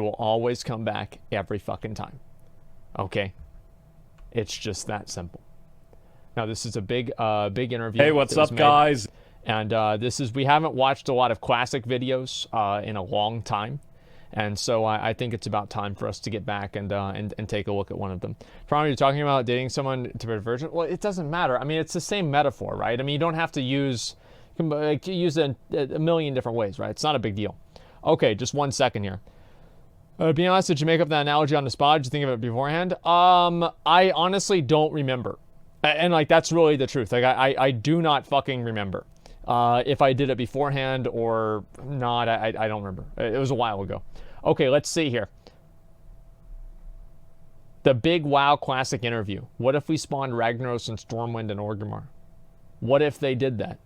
will always come back every fucking time. Okay? It's just that simple. Now, this is a big interview. Hey, what's up, guys? And we haven't watched a lot of classic videos in a long time. And so I think it's about time for us to get back and take a look at one of them. Probably you're talking about dating someone to a virgin. Well, it doesn't matter. I mean, it's the same metaphor, right? I mean, you don't have to use it a million different ways, right? It's not a big deal. Okay, just 1 second here. Being honest, did you make up that analogy on the spot? Did you think of it beforehand? I honestly don't remember. And like, that's really the truth. Like, I do not fucking remember. If I did it beforehand or not, I don't remember. It was a while ago. Okay, let's see here. The big WoW Classic interview. What if we spawned Ragnaros and Stormwind and Orgrimmar? What if they did that?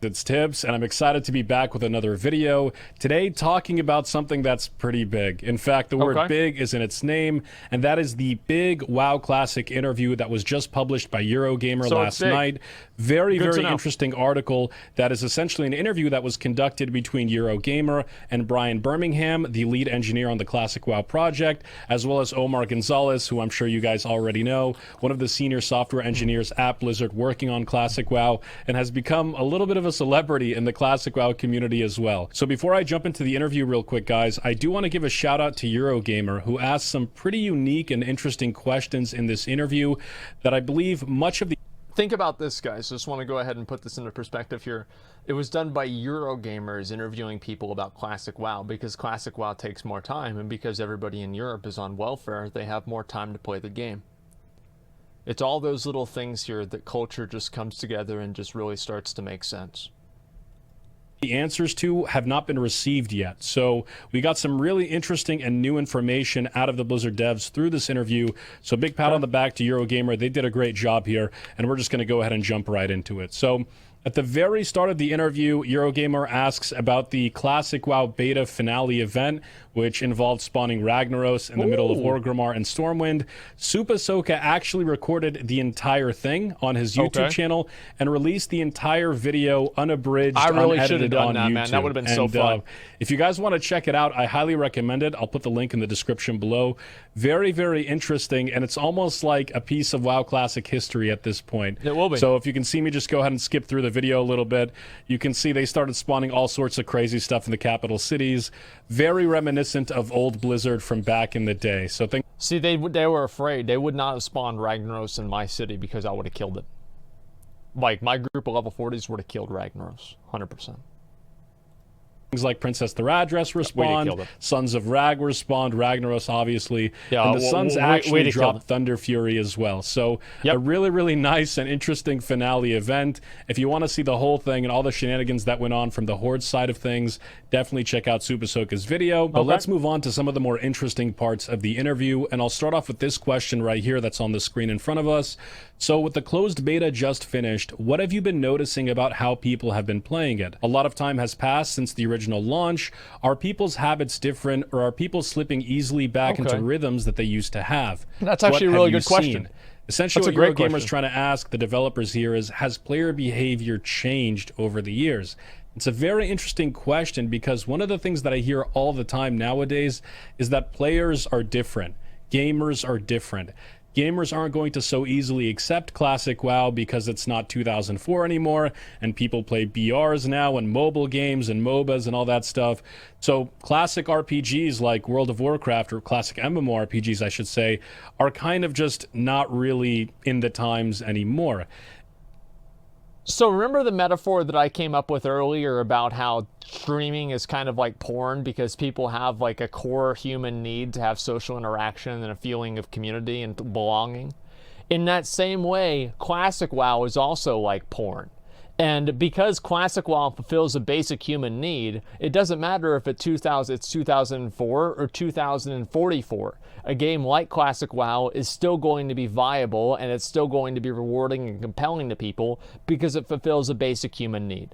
It's Tips, and I'm excited to be back with another video today talking about something that's pretty big. In fact, the word big is in its name, and that is the big WoW Classic interview that was just published by Eurogamer last night. Very interesting article that is essentially an interview that was conducted between Eurogamer and Brian Birmingham, the lead engineer on the Classic WoW project, as well as Omar Gonzalez, who I'm sure you guys already know, one of the senior software engineers at Blizzard working on Classic WoW, and has become a little bit of a celebrity in the Classic WoW community as well. So before I jump into the interview real quick, guys, I do want to give a shout out to Eurogamer, who asked some pretty unique and interesting questions in this interview that I believe much of the... Think about this, guys. Just want to go ahead and put this into perspective here. It was done by Eurogamers interviewing people about Classic WoW because Classic WoW takes more time, and because everybody in Europe is on welfare, they have more time to play the game. It's all those little things here that culture just comes together and just really starts to make sense. The answers to have not been received yet. So we got some really interesting and new information out of the Blizzard devs through this interview. So big pat on the back to Eurogamer. They did a great job here, and we're just going to go ahead and jump right into it. So at the very start of the interview, Eurogamer asks about the Classic WoW beta finale event, which involved spawning Ragnaros in the middle of Orgrimmar and Stormwind. Supasoka actually recorded the entire thing on his YouTube channel and released the entire video unabridged, unedited on YouTube. Man. That would have been so fun. If you guys want to check it out, I highly recommend it. I'll put the link in the description below. Very, very interesting, and it's almost like a piece of WoW Classic history at this point. It will be. So if you can see me just go ahead and skip through the video a little bit, you can see they started spawning all sorts of crazy stuff in the capital cities. Very reminiscent of old Blizzard from back in the day. So see, they were afraid. They would not have spawned Ragnaros in my city because I would have killed it. Like, my group of level 40s would have killed Ragnaros, 100%. Things like Princess Theradress respawned, Sons of Rag were spawned, Ragnaros obviously, and the Sons actually dropped Thunder Fury as well. So a really, really nice and interesting finale event. If you want to see the whole thing and all the shenanigans that went on from the Horde side of things, definitely check out Supasoka's video. But let's move on to some of the more interesting parts of the interview, and I'll start off with this question right here that's on the screen in front of us. So with the closed beta just finished, what have you been noticing about how people have been playing it? A lot of time has passed since the original launch. Are people's habits different, or are people slipping easily back into rhythms that they used to have? That's actually a really good question. Essentially, what Eurogamer's trying to ask the developers here is, has player behavior changed over the years? It's a very interesting question because one of the things that I hear all the time nowadays is that players are different. Gamers are different. Gamers aren't going to so easily accept Classic WoW because it's not 2004 anymore, and people play BRs now and mobile games and MOBAs and all that stuff. So classic RPGs like World of Warcraft, or classic MMORPGs, I should say, are kind of just not really in the times anymore. So remember the metaphor that I came up with earlier about how streaming is kind of like porn because people have like a core human need to have social interaction and a feeling of community and belonging? In that same way, Classic WoW is also like porn. And because Classic WoW fulfills a basic human need, it doesn't matter if it's 2004 or 2044. A game like Classic WoW is still going to be viable, and it's still going to be rewarding and compelling to people because it fulfills a basic human need.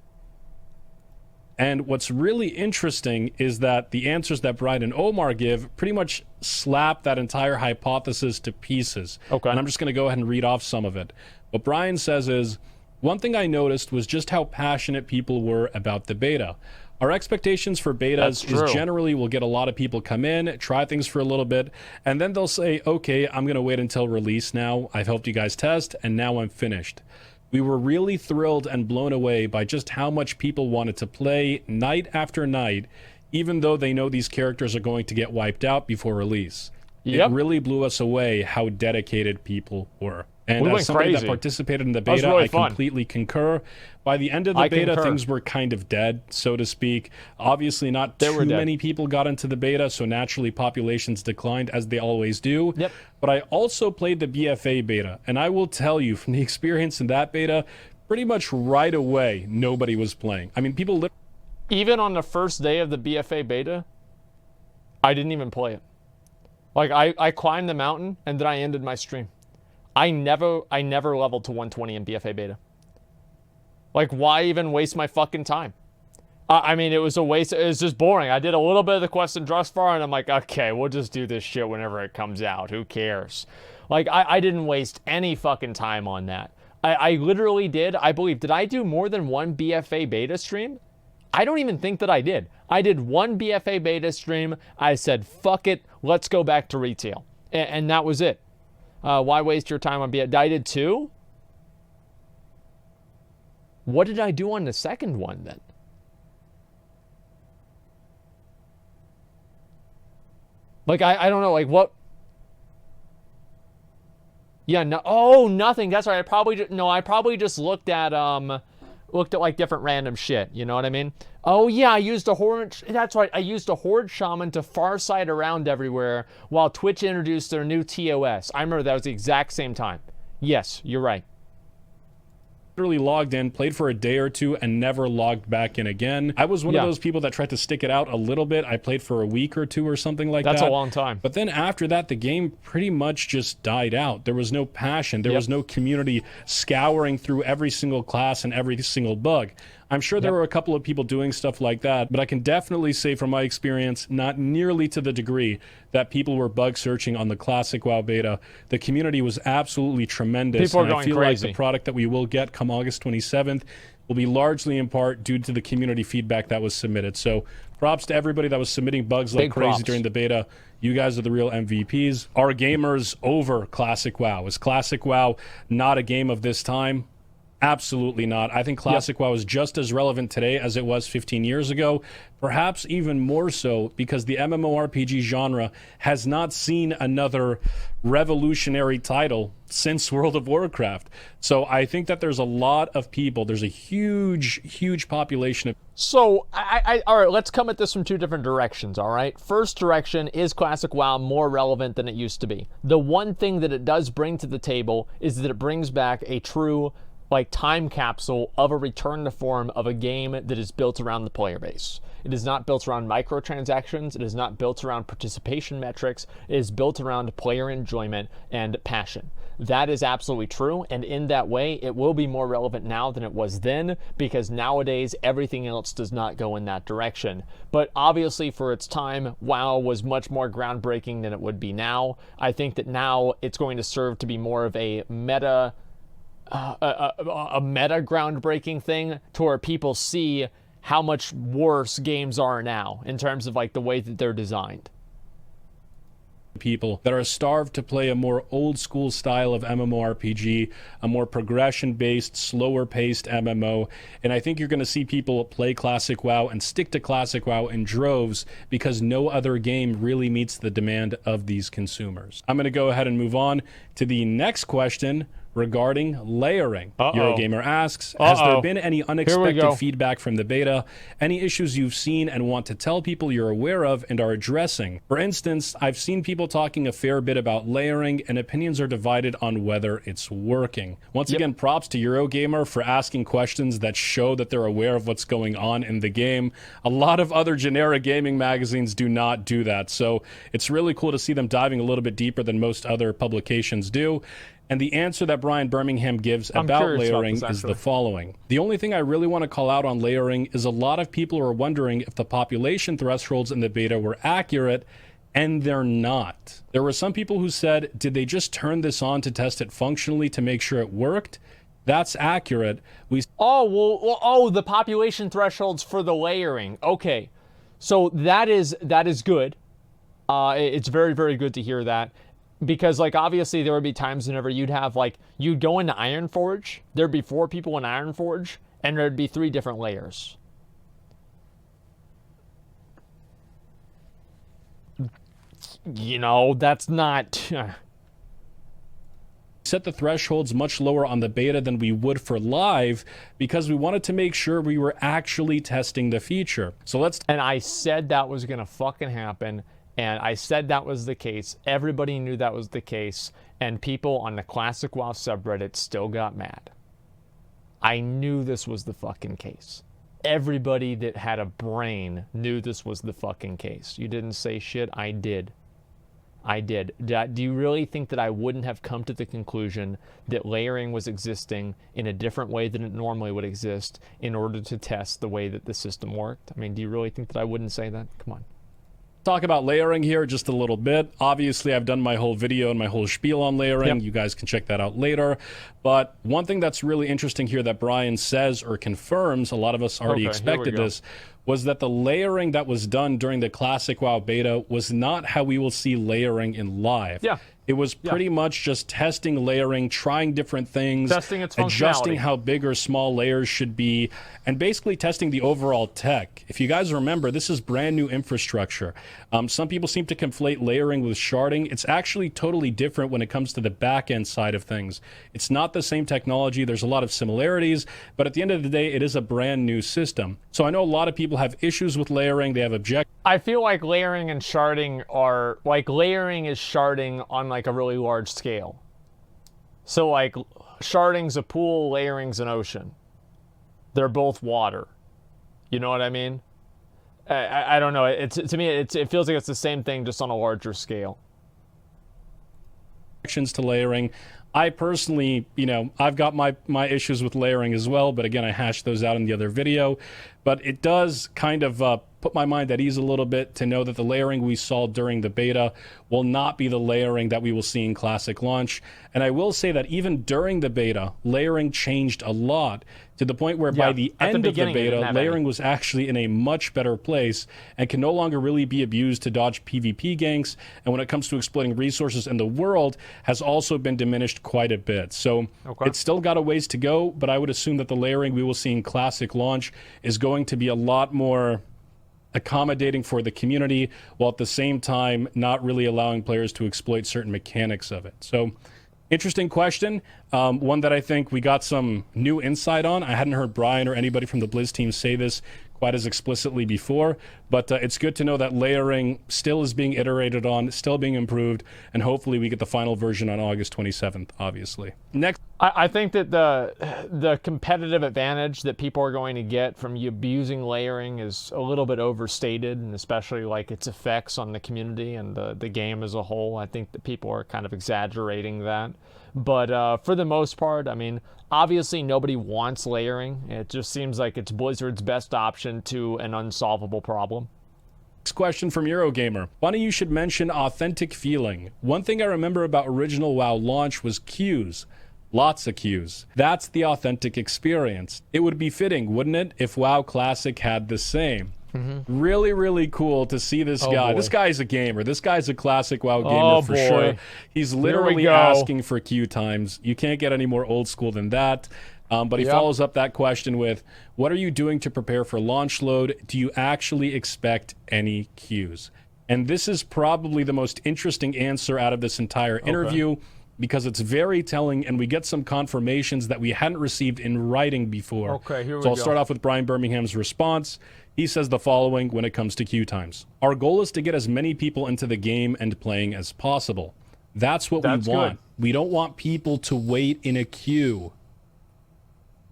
And what's really interesting is that the answers that Brian and Omar give pretty much slap that entire hypothesis to pieces. And I'm just going to go ahead and read off some of it. What Brian says is, one thing I noticed was just how passionate people were about the beta. Our expectations for betas is generally we'll get a lot of people come in, try things for a little bit, and then they'll say, okay, I'm going to wait until release now. I've helped you guys test, and now I'm finished. We were really thrilled and blown away by just how much people wanted to play night after night, even though they know these characters are going to get wiped out before release. It really blew us away how dedicated people were. And as somebody that participated in the beta, I completely concur. By the end of the beta, things were kind of dead, so to speak. Obviously, not too many people got into the beta, so naturally populations declined, as they always do. But I also played the BFA beta, and I will tell you, from the experience in that beta, pretty much right away, nobody was playing. I mean, people literally... Even on the first day of the BFA beta, I didn't even play it. Like, I climbed the mountain, and then I ended my stream. I never leveled to 120 in BFA beta. Like, why even waste my fucking time? I mean, it was a waste. It was just boring. I did a little bit of the quest in Drustvar, and I'm like, okay, we'll just do this shit whenever it comes out. Who cares? Like, I didn't waste any fucking time on that. I literally did, I believe, did I do more than one BFA beta stream? I don't even think that I did. I did one BFA beta stream. I said, fuck it, let's go back to retail. And that was it. Why waste your time on BFA? I did two? What did I do on the second one then? Like, I don't know, like what? Yeah, no, oh, nothing. That's right. I probably just looked at like different random shit. You know what I mean? Oh yeah, I used a horde. That's right. I used a horde shaman to farsight around everywhere while Twitch introduced their new TOS. I remember that was the exact same time. Yes, you're right. Literally logged in, played for a day or two, and never logged back in again. I was one of those people that tried to stick it out a little bit. I played for a week or two or something like that. That's a long time. But then after that, the game pretty much just died out. There was no passion. There was no community scouring through every single class and every single bug. I'm sure there were a couple of people doing stuff like that, but I can definitely say from my experience, not nearly to the degree that people were bug searching on the classic WoW beta. The community was absolutely tremendous. People are going I feel crazy. like the product that we will get come August 27th will be largely in part due to the community feedback that was submitted. So props to everybody that was submitting bugs like crazy during the beta. You guys are the real MVPs. Are gamers over Classic WoW? Is Classic WoW not a game of this time? Absolutely not. I think Classic WoW is just as relevant today as it was 15 years ago, perhaps even more so because the MMORPG genre has not seen another revolutionary title since World of Warcraft. So I think that there's a lot of people, there's a huge population of... So, all right, let's come at this from two different directions, all right? First direction, is Classic WoW more relevant than it used to be? The one thing that it does bring to the table is that it brings back a true like time capsule of a return to form of a game that is built around the player base. It is not built around microtransactions. It is not built around participation metrics. It is built around player enjoyment and passion. That is absolutely true, and in that way, it will be more relevant now than it was then, because nowadays, everything else does not go in that direction. But obviously, for its time, WoW was much more groundbreaking than it would be now. I think that now it's going to serve to be more of a meta groundbreaking thing to where people see how much worse games are now in terms of like the way that they're designed. People that are starved to play a more old school style of MMORPG, a more progression based, slower paced MMO, and I think you're going to see people play Classic WoW and stick to Classic WoW in droves because no other game really meets the demand of these consumers. I'm going to go ahead and move on to the next question regarding layering. Eurogamer asks, has there been any unexpected feedback from the beta? Any issues you've seen and want to tell people you're aware of and are addressing? For instance, I've seen people talking a fair bit about layering and opinions are divided on whether it's working. Once again, props to Eurogamer for asking questions that show that they're aware of what's going on in the game. A lot of other generic gaming magazines do not do that, so it's really cool to see them diving a little bit deeper than most other publications do. And the answer that Brian Birmingham gives about layering is the following. The only thing I really want to call out on layering is a lot of people are wondering if the population thresholds in the beta were accurate, and they're not. There were some people who said, did they just turn this on to test it functionally to make sure it worked? That's accurate. Oh, the population thresholds for the layering. Okay. So that is good. It's very, very good to hear that. Because, like, obviously there would be times whenever you'd have, like, you'd go into Ironforge, there'd be 4 people in Ironforge, and there'd be 3 different layers. You know, that's not... set the thresholds much lower on the beta than we would for live because we wanted to make sure we were actually testing the feature. So let's... And I said that was going to fucking happen, and I said that was the case. Everybody knew that was the case, and people on the Classic WoW subreddit still got mad. I knew this was the fucking case. Everybody that had a brain knew this was the fucking case. You didn't say shit, I did. I did. Do you really think that I wouldn't have come to the conclusion that layering was existing in a different way than it normally would exist in order to test the way that the system worked? I mean, do you really think that I wouldn't say that? Come on. Talk about layering here just a little bit. Obviously, I've done my whole video and my whole spiel on layering. Yep. You guys can check that out later. But one thing that's really interesting here that Brian says or confirms, a lot of us already expected this, was that the layering that was done during the Classic WoW beta was not how we will see layering in live. Yeah. It was pretty much just testing layering, trying different things, testing its functionality, adjusting how big or small layers should be, and basically testing the overall tech. If you guys remember, this is brand new infrastructure. Some people seem to conflate layering with sharding. It's actually totally different when it comes to the back-end side of things. It's not the same technology. There's a lot of similarities, but at the end of the day, it is a brand new system. So I know a lot of people have issues with layering. They have objections. I feel like layering and sharding are, like, layering is sharding on, like, a really large scale. So, like, sharding's a pool, layering's an ocean. They're both water. You know what I mean? I don't know. To me, it feels like it's the same thing, just on a larger scale. To layering. I personally, you know, I've got my issues with layering as well, but again, I hashed those out in the other video. But it does kind of put my mind at ease a little bit to know that the layering we saw during the beta will not be the layering that we will see in Classic launch. And I will say that even during the beta, layering changed a lot to the point where by the end of the beta, layering was actually in a much better place and can no longer really be abused to dodge PvP ganks. And when it comes to exploiting resources in the world, has also been diminished quite a bit. So it's still got a ways to go, but I would assume that the layering we will see in Classic launch is going to be a lot more accommodating for the community, while at the same time not really allowing players to exploit certain mechanics of it. So, interesting question. One that I think we got some new insight on. I hadn't heard Brian or anybody from the Blizz team say this quite as explicitly before, but it's good to know that layering still is being iterated on, still being improved, and hopefully we get the final version on August 27th, obviously. Next. I think that the competitive advantage that people are going to get from using layering is a little bit overstated, and especially like its effects on the community and the game as a whole. I think that people are kind of exaggerating that. But for the most part, I mean, obviously nobody wants layering. It just seems like it's Blizzard's best option to an unsolvable problem. Next question from Eurogamer. Funny you should mention authentic feeling. One thing I remember about original WoW launch was queues. Lots of queues. That's the authentic experience. It would be fitting, wouldn't it, if WoW Classic had the same? Really, really cool to see this guy. This guy's a gamer. This guy's a Classic WoW gamer for sure. He's literally asking for queue times. You can't get any more old school than that. But he follows up that question with, what are you doing to prepare for launch load? Do you actually expect any queues? And this is probably the most interesting answer out of this entire interview, because it's very telling, and we get some confirmations that we hadn't received in writing before. So I'll start off with Brian Birmingham's response. He says the following when it comes to queue times. Our goal is to get as many people into the game and playing as possible. That's what we want. We don't want people to wait in a queue.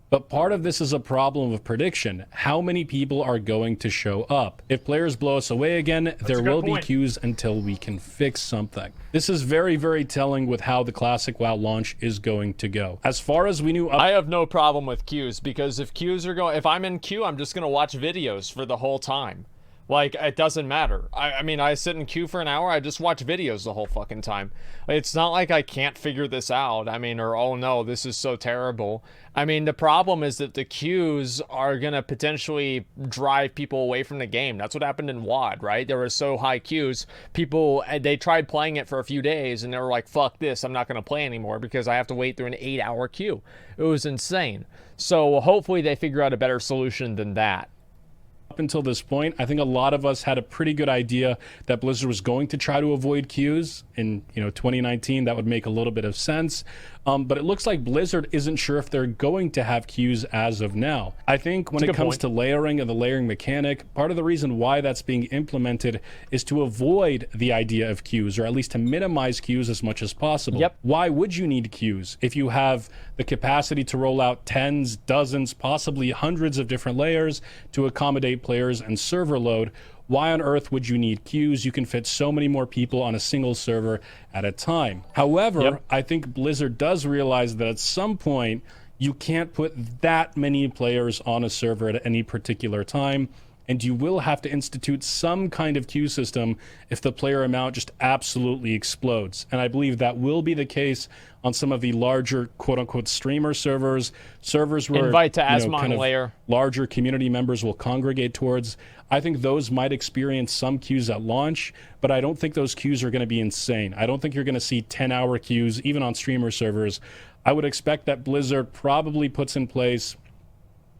But part of this is a problem of prediction. How many people are going to show up? If players blow us away again, there will be queues until we can fix something. This is very, very telling with how the Classic WoW launch is going to go. As far as we knew... I have no problem with queues, because if queues are going... If I'm in queue, I'm just going to watch videos for the whole time. Like, it doesn't matter. I mean, I sit in queue for an hour, I just watch videos the whole fucking time. It's not like I can't figure this out. I mean, or, oh no, this is so terrible. I mean, the problem is that the queues are gonna potentially drive people away from the game. That's what happened in WoD, right? There were so high queues, people, they tried playing it for a few days, and they were like, fuck this, I'm not gonna play anymore because I have to wait through an 8-hour queue. It was insane. So hopefully they figure out a better solution than that. Up until this point, I think a lot of us had a pretty good idea that Blizzard was going to try to avoid queues in 2019. That would make a little bit of sense. But it looks like Blizzard isn't sure if they're going to have queues as of now. I think when it comes to layering and the layering mechanic, part of the reason why that's being implemented is to avoid the idea of queues, or at least to minimize queues as much as possible. Yep. Why would you need queues if you have the capacity to roll out tens, dozens, possibly hundreds of different layers to accommodate players and server load? Why on earth would you need queues? You can fit so many more people on a single server at a time. However, I think Blizzard does realize that at some point, you can't put that many players on a server at any particular time, and you will have to institute some kind of queue system if the player amount just absolutely explodes. And I believe that will be the case on some of the larger quote-unquote streamer servers where invite to Asmon layer, larger community members will congregate towards. I think those might experience some queues at launch, but I don't think those queues are going to be insane. I don't think you're going to see 10-hour queues even on streamer servers. I would expect that Blizzard probably puts in place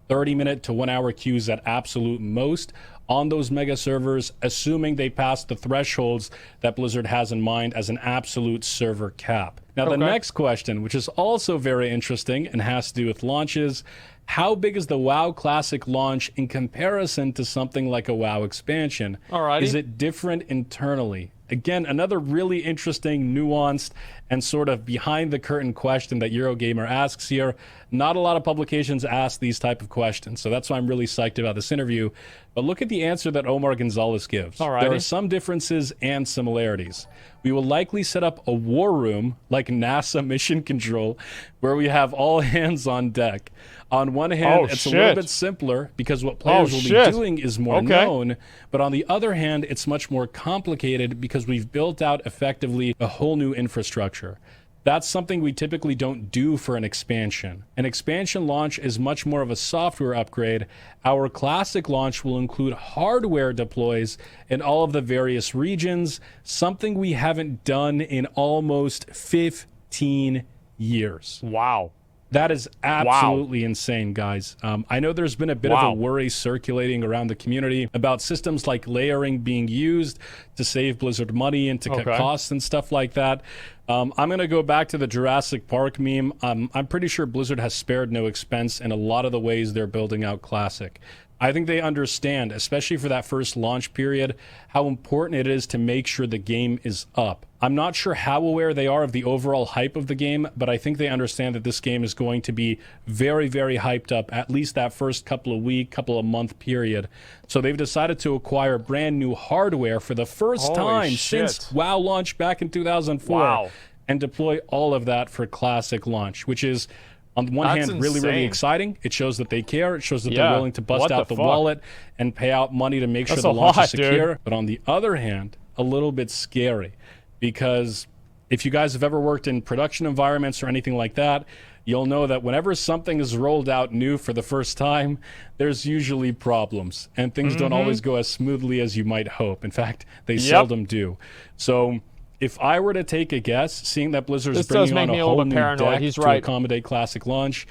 30-minute to 1-hour queues at absolute most on those mega servers, assuming they pass the thresholds that Blizzard has in mind as an absolute server cap. Now, the next question, which is also very interesting and has to do with launches, how big is the WoW Classic launch in comparison to something like a WoW expansion? Alrighty. Is it different internally? Again, another really interesting, nuanced, and sort of behind-the-curtain question that Eurogamer asks here. Not a lot of publications ask these type of questions, so that's why I'm really psyched about this interview. But look at the answer that Omar Gonzalez gives. Alrighty. There are some differences and similarities. We will likely set up a war room like NASA Mission Control where we have all hands on deck. On one hand, it's a little bit simpler because what players will be doing is more known. But on the other hand, it's much more complicated because we've built out effectively a whole new infrastructure. That's something we typically don't do for an expansion. An expansion launch is much more of a software upgrade. Our classic launch will include hardware deploys in all of the various regions, something we haven't done in almost 15 years. Wow. That is absolutely insane, guys. I know there's been a bit of a worry circulating around the community about systems like layering being used to save Blizzard money and to cut costs and stuff like that. I'm going to go back to the Jurassic Park meme. I'm pretty sure Blizzard has spared no expense in a lot of the ways they're building out Classic. I think they understand, especially for that first launch period, how important it is to make sure the game is up. I'm not sure how aware they are of the overall hype of the game, but I think they understand that this game is going to be very, very hyped up, at least that first couple of month period. So they've decided to acquire brand new hardware for the first time since WoW launched back in 2004 and deploy all of that for Classic launch, which is, on one hand, really, really exciting. It shows that they care. It shows that they're willing to bust out the wallet and pay out money to make sure the launch is secure. But on the other hand, a little bit scary, because if you guys have ever worked in production environments or anything like that, you'll know that whenever something is rolled out new for the first time, there's usually problems, and things don't always go as smoothly as you might hope. In fact, they seldom do. So if I were to take a guess, seeing that Blizzard's bringing on a whole new deck to accommodate Classic launch,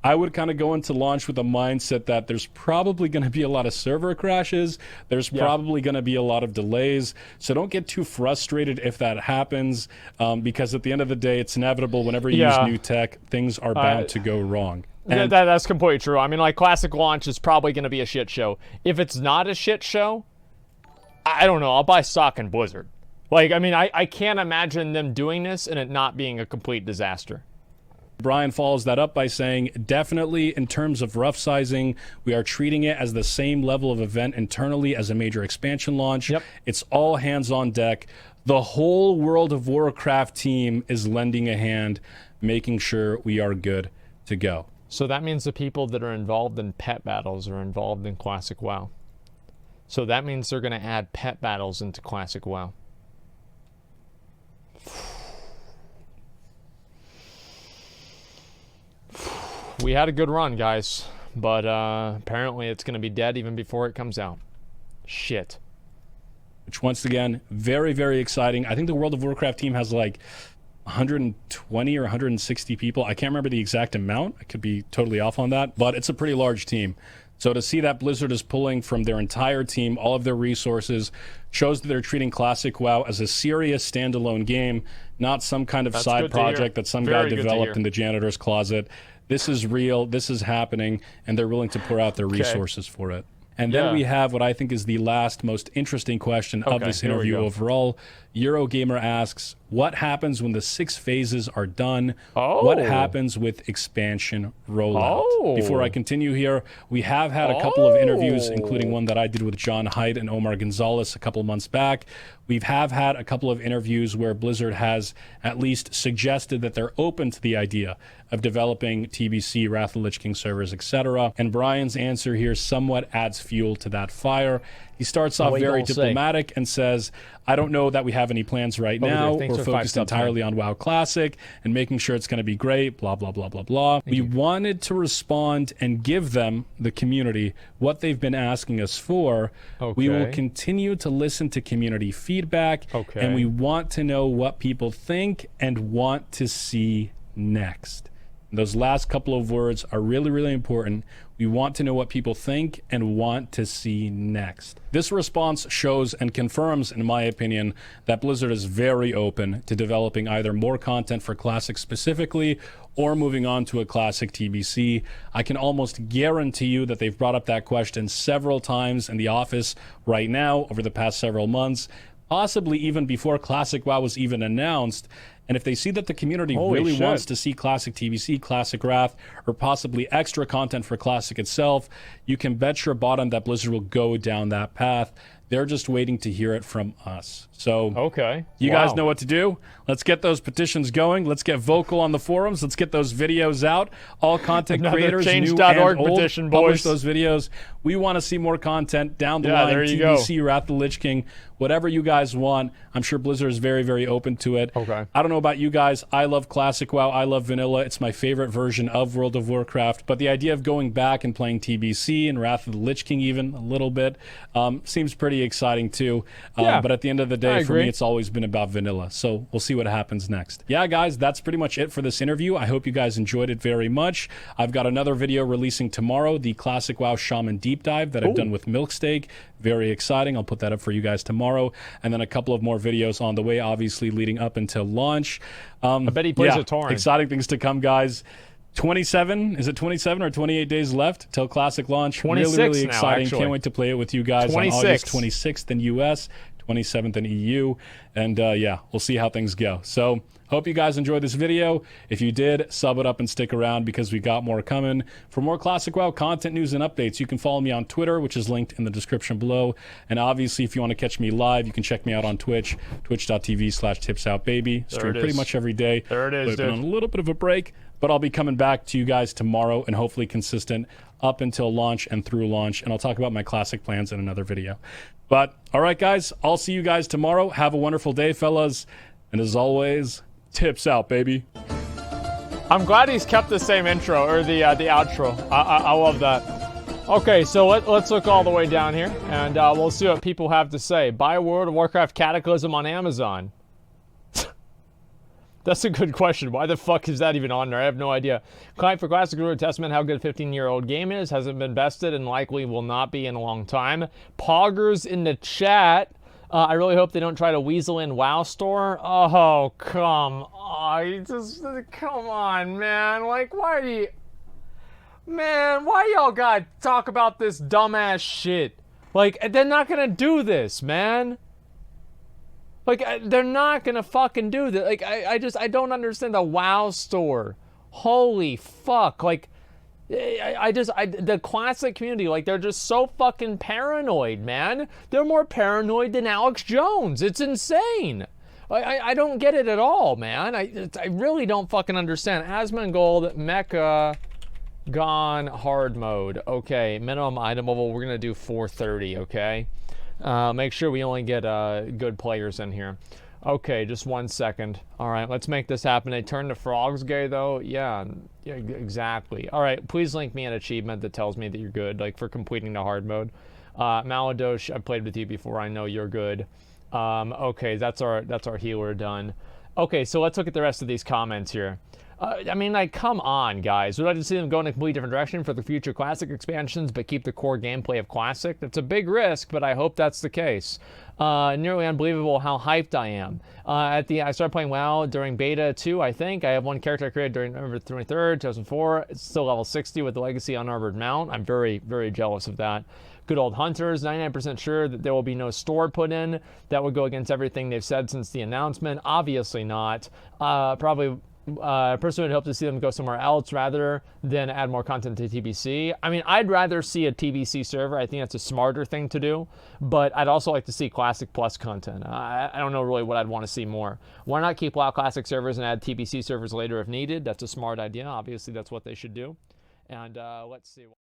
I would kind of go into launch with a mindset that there's probably going to be a lot of server crashes. There's probably going to be a lot of delays. So don't get too frustrated if that happens, because at the end of the day, it's inevitable. Whenever you use new tech, things are bound to go wrong. And that's completely true. I mean, like, Classic launch is probably going to be a shit show. If it's not a shit show, I don't know. I'll buy stock in Blizzard. Like, I mean, I can't imagine them doing this and it not being a complete disaster. Brian follows that up by saying, definitely in terms of rough sizing, we are treating it as the same level of event internally as a major expansion launch. It's all hands on deck. The whole World of Warcraft team is lending a hand, making sure we are good to go. So that means the people that are involved in pet battles are involved in Classic WoW. So that means they're going to add pet battles into Classic WoW. We had a good run, guys, but apparently it's going to be dead even before it comes out. Shit. Which, once again, very, very exciting. I think the World of Warcraft team has like 120 or 160 people. I can't remember the exact amount. I could be totally off on that, but it's a pretty large team. So to see that Blizzard is pulling from their entire team, all of their resources, shows that they're treating Classic WoW as a serious standalone game, not some kind of side project that some guy developed in the janitor's closet. This is real, this is happening, and they're willing to pour out their resources for it. And then we have what I think is the last most interesting question of this interview overall. Eurogamer asks, what happens when the 6 phases are done? What happens with expansion rollout? Before I continue here, we have had a couple of interviews, including one that I did with John Haidt and Omar Gonzalez a couple months back. We have had a couple of interviews where Blizzard has at least suggested that they're open to the idea of developing TBC, Wrath of the Lich King servers, etc. And Brian's answer here somewhat adds fuel to that fire. He starts off very diplomatic and says, I don't know that we have any plans right now. We're focused entirely on WoW Classic and making sure it's going to be great, blah, blah, blah, blah, blah. We wanted to respond and give them, the community, what they've been asking us for. We will continue to listen to community feedback, and we want to know what people think and want to see next. Those last couple of words are really, really important. We want to know what people think and want to see next. This response shows and confirms, in my opinion, that Blizzard is very open to developing either more content for Classic specifically or moving on to a Classic TBC. I can almost guarantee you that they've brought up that question several times in the office right now over the past several months, possibly even before Classic WoW was even announced. And if they see that the community really wants to see Classic TBC, Classic Wrath, or possibly extra content for Classic itself, you can bet your bottom that Blizzard will go down that path. They're just waiting to hear it from us. So, you guys know what to do. Let's get those petitions going. Let's get vocal on the forums. Let's get those videos out. All content creators, new and old, petition, publish those videos. We want to see more content down the line. TBC, Wrath of the Lich King, whatever you guys want. I'm sure Blizzard is very, very open to it. I don't know about you guys. I love Classic WoW. I love Vanilla. It's my favorite version of World of Warcraft. But the idea of going back and playing TBC and Wrath of the Lich King even a little bit seems pretty exciting too. But at the end of the day, for me, it's always been about Vanilla. So we'll see what happens next. Yeah, guys, that's pretty much it for this interview. I hope you guys enjoyed it very much. I've got another video releasing tomorrow, the Classic WoW Shaman Deep Dive that I've done with Milksteak. Very exciting. I'll put that up for you guys tomorrow. And then a couple of more videos on the way, obviously leading up until launch. I bet he plays a torrent. Exciting things to come, guys. 27, is it 27 or 28 days left till Classic launch? 26 really, really exciting. Now, can't wait to play it with you guys 26. On August 26th in US, 27th in EU. And yeah, we'll see how things go. So hope you guys enjoyed this video. If you did, sub it up and stick around because we got more coming. For more Classic WoW content, news, and updates, you can follow me on Twitter, which is linked in the description below. And obviously, if you want to catch me live, you can check me out on Twitch, twitch.tv/tipsoutbaby. Stream pretty much every day. There it is, dude. On a little bit of a break, but I'll be coming back to you guys tomorrow and hopefully consistent up until launch and through launch. And I'll talk about my Classic plans in another video. But all right, guys, I'll see you guys tomorrow. Have a wonderful day, fellas. And as always, tips out, baby. I'm glad he's kept the same intro, or the outro. I love that. Okay, so let's look all the way down here, and we'll see what people have to say. Buy World of Warcraft Cataclysm on Amazon. That's a good question. Why the fuck is that even on there? I have no idea. Client for Classic Ruler Testament, how good a 15-year-old game is. Hasn't been bested and likely will not be in a long time. Poggers in the chat. I really hope they don't try to weasel in WoW Store. Oh, come on. Come on, man. Like, why do you... Man, why y'all gotta talk about this dumbass shit? Like, they're not gonna do this, man. Like, they're not gonna fucking do this. Like, I don't understand the WoW Store. Holy fuck. Like, the Classic community, like, they're just so fucking paranoid, man. They're more paranoid than Alex Jones. It's insane. I don't get it at all, man. I really don't fucking understand. Asmongold, Mecha, gone hard mode. Okay, minimum item level, we're gonna do 430, okay? Make sure we only get good players in here. Okay, just 1 second. All right, let's make this happen. They turn the frogs gay, though? Yeah, exactly. All right, please link me an achievement that tells me that you're good, like for completing the hard mode. Maladosh, I've played with you before. I know you're good. Okay, that's our healer done. Okay, so let's look at the rest of these comments here. I mean, like, come on, guys. We'd like to see them go in a completely different direction for the future Classic expansions, but keep the core gameplay of Classic. That's a big risk, but I hope that's the case. Nearly unbelievable how hyped I am. I started playing WoW during beta 2, I think. I have one character I created during November 23rd, 2004. It's still level 60 with the Legacy Unarmored Mount. I'm very, very jealous of that. Good old Hunters, 99% sure that there will be no store put in. That would go against everything they've said since the announcement. Obviously not. Probably... personally would hope to see them go somewhere else rather than add more content to TBC. I mean, I'd rather see a TBC server. I think that's a smarter thing to do, but I'd also like to see Classic Plus content. I don't know really what I'd want to see more. Why not keep WoW Classic servers and add TBC servers later if needed? That's a smart idea. Obviously, that's what they should do. And let's see.